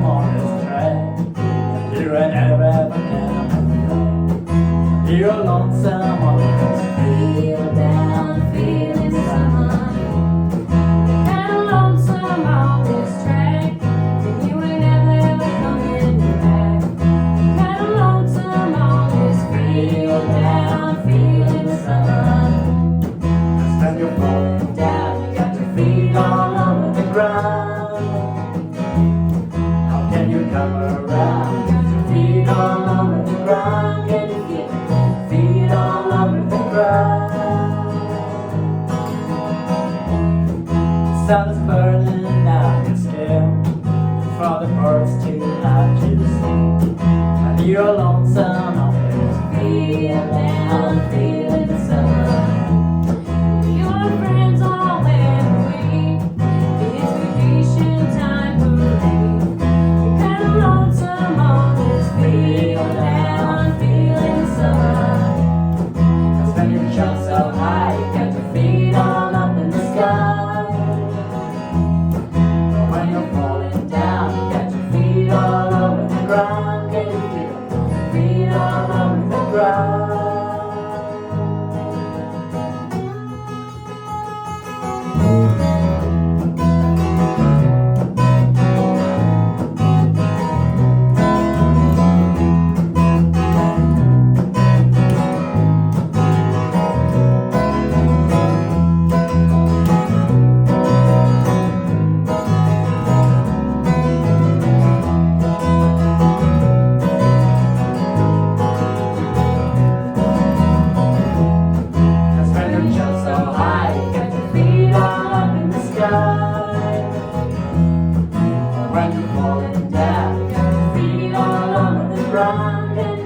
lonesome on this track. You're never ever can. You're lonesome on this Feel down, feeling someone. You're kinda lonesome on this track, and you ain't ever coming back. You're kinda lonesome on this feel down, feeling someone. Just when you're falling down, you got your feet all over the ground. How can you come around? Got your feet all over the ground. Can you feel your feet all over the ground? The sun is burning out your skin, for the birds to hide you to see. And you're lonesome on this Feel down, feeling someone. Your friends all went away. It's vacation time for me. You're kinda lonesome on this feel down, feeling someone. Cause when you jump so high, you got your feet all up in the sky. But when you're falling down, you got your feet all over the ground. Can you feel your feet all over the ground? Cause when you jump so high, you got your feet all up in the sky. But when you're falling down, you got your feet all over the ground.